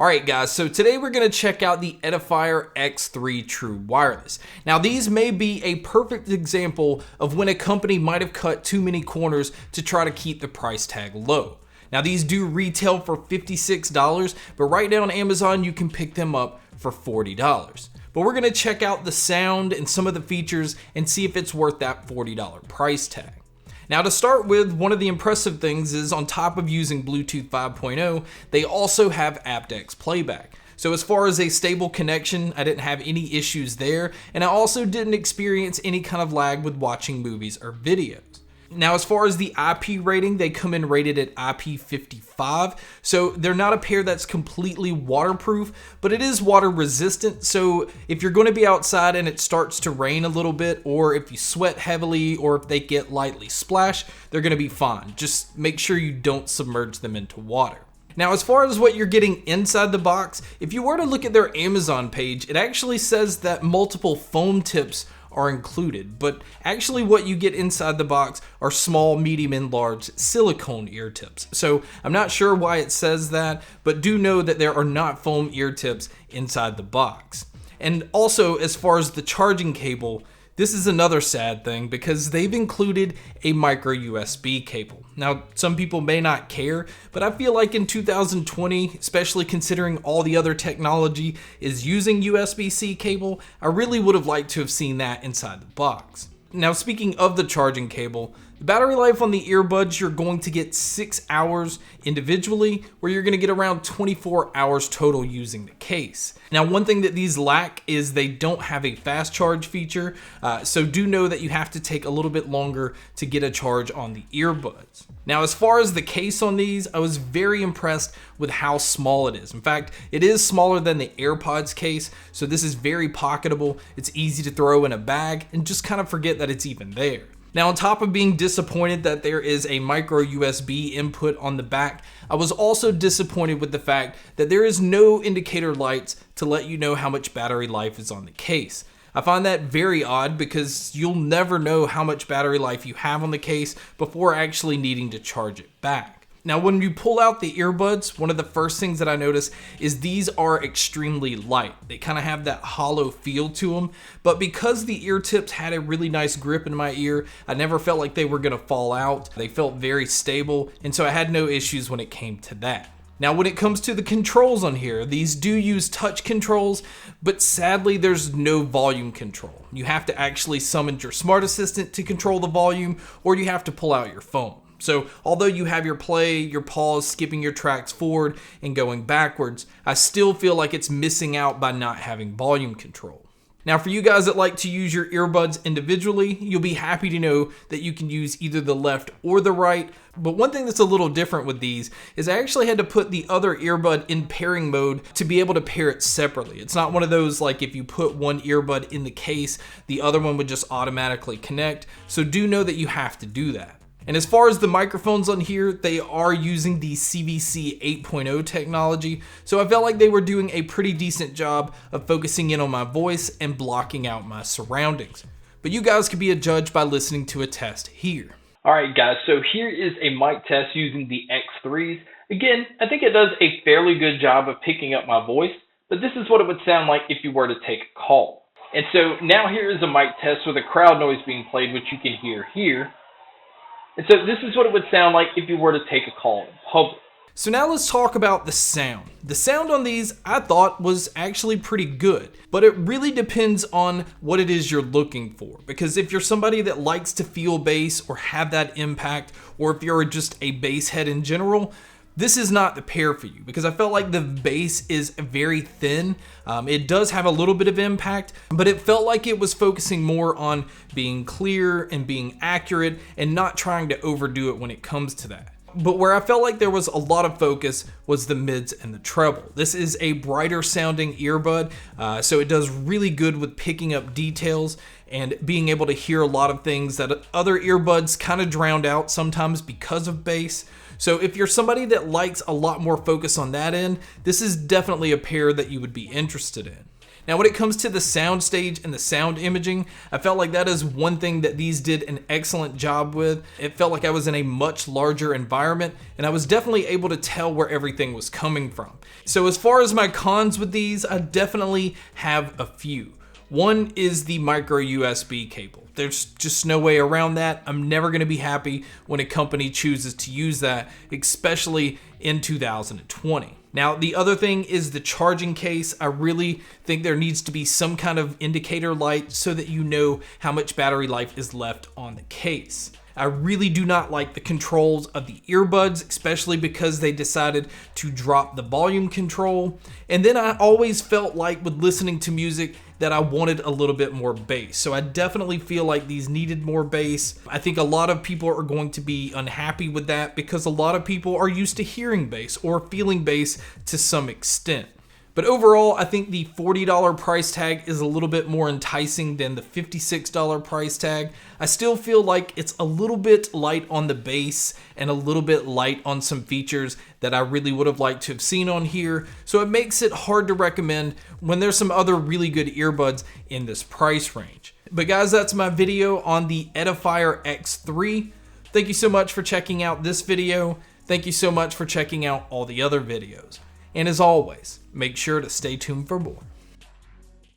Alright guys, so today we're going to check out the Edifier X3 True Wireless. Now these may be a perfect example of when a company might have cut too many corners to try to keep the price tag low. Now these do retail for $56, but right now on Amazon you can pick them up for $40. But we're going to check out the sound and some of the features and see if it's worth that $40 price tag. Now to start with, one of the impressive things is on top of using Bluetooth 5.0, they also have aptX playback. So as far as a stable connection, I didn't have any issues there, and I also didn't experience any kind of lag with watching movies or videos. Now as far as the IP rating, they come in rated at IP55, so they're not a pair that's completely waterproof, but it is water resistant, so if you're going to be outside and it starts to rain a little bit, or if you sweat heavily, or if they get lightly splashed, they're going to be fine. Just make sure you don't submerge them into water. Now as far as what you're getting inside the box, if you were to look at their Amazon page, it actually says that multiple foam tips are included, but actually what you get inside the box are small, medium, and large silicone ear tips. So I'm not sure why it says that, but do know that there are not foam ear tips inside the box. And also, as far as the charging cable, this is another sad thing because they've included a micro USB cable. Now, some people may not care, but I feel like in 2020, especially considering all the other technology is using USB-C cable, I really would have liked to have seen that inside the box. Now, speaking of the charging cable, the battery life on the earbuds, you're going to get 6 hours individually, where you're going to get around 24 hours total using the case. Now, one thing that these lack is they don't have a fast charge feature, so do know that you have to take a little bit longer to get a charge on the earbuds. Now, as far as the case on these, I was very impressed with how small it is. In fact, it is smaller than the AirPods case, so this is very pocketable. It's easy to throw in a bag and just kind of forget that it's even there. Now, on top of being disappointed that there is a micro USB input on the back, I was also disappointed with the fact that there is no indicator lights to let you know how much battery life is on the case. I find that very odd because you'll never know how much battery life you have on the case before actually needing to charge it back. Now, when you pull out the earbuds, one of the first things that I notice is these are extremely light. They kind of have that hollow feel to them, but because the ear tips had a really nice grip in my ear, I never felt like they were going to fall out. They felt very stable, and so I had no issues when it came to that. Now, when it comes to the controls on here, these do use touch controls, but sadly there's no volume control. You have to actually summon your smart assistant to control the volume, or you have to pull out your phone. So although you have your play, your pause, skipping your tracks forward and going backwards, I still feel like it's missing out by not having volume control. Now, for you guys that like to use your earbuds individually, you'll be happy to know that you can use either the left or the right. But one thing that's a little different with these is I actually had to put the other earbud in pairing mode to be able to pair it separately. It's not one of those like if you put one earbud in the case, the other one would just automatically connect. So do know that you have to do that. And as far as the microphones on here, they are using the CVC 8.0 technology, so I felt like they were doing a pretty decent job of focusing in on my voice and blocking out my surroundings. But you guys can be a judge by listening to a test here. Alright guys, so here is a mic test using the X3s. Again, I think it does a fairly good job of picking up my voice, but this is what it would sound like if you were to take a call. And so now here is a mic test with a crowd noise being played, which you can hear here. And so this is what it would sound like if you were to take a call in public. So now let's talk about the sound. The sound on these I thought was actually pretty good, but it really depends on what it is you're looking for. Because if you're somebody that likes to feel bass or have that impact, or if you're just a bass head in general, this is not the pair for you because I felt like the bass is very thin. It does have a little bit of impact, but it felt like it was focusing more on being clear and being accurate and not trying to overdo it when it comes to that. But where I felt like there was a lot of focus was the mids and the treble. This is a brighter sounding earbud, so it does really good with picking up details and being able to hear a lot of things that other earbuds kind of drowned out sometimes because of bass. So if you're somebody that likes a lot more focus on that end, this is definitely a pair that you would be interested in. Now, when it comes to the sound stage and the sound imaging, I felt like that is one thing that these did an excellent job with. It felt like I was in a much larger environment, and I was definitely able to tell where everything was coming from. So as far as my cons with these, I definitely have a few. One is the micro USB cable. There's just no way around that. I'm never going to be happy when a company chooses to use that, especially in 2020. Now, the other thing is the charging case. I really think there needs to be some kind of indicator light so that you know how much battery life is left on the case. I really do not like the controls of the earbuds, especially because they decided to drop the volume control. And then I always felt like with listening to music that I wanted a little bit more bass. So I definitely feel like these needed more bass. I think a lot of people are going to be unhappy with that because a lot of people are used to hearing bass or feeling bass to some extent. But overall, I think the $40 price tag is a little bit more enticing than the $56 price tag. I still feel like it's a little bit light on the bass and a little bit light on some features that I really would have liked to have seen on here. So it makes it hard to recommend when there's some other really good earbuds in this price range. But guys, that's my video on the Edifier X3. Thank you so much for checking out this video. Thank you so much for checking out all the other videos. And as always, make sure to stay tuned for more.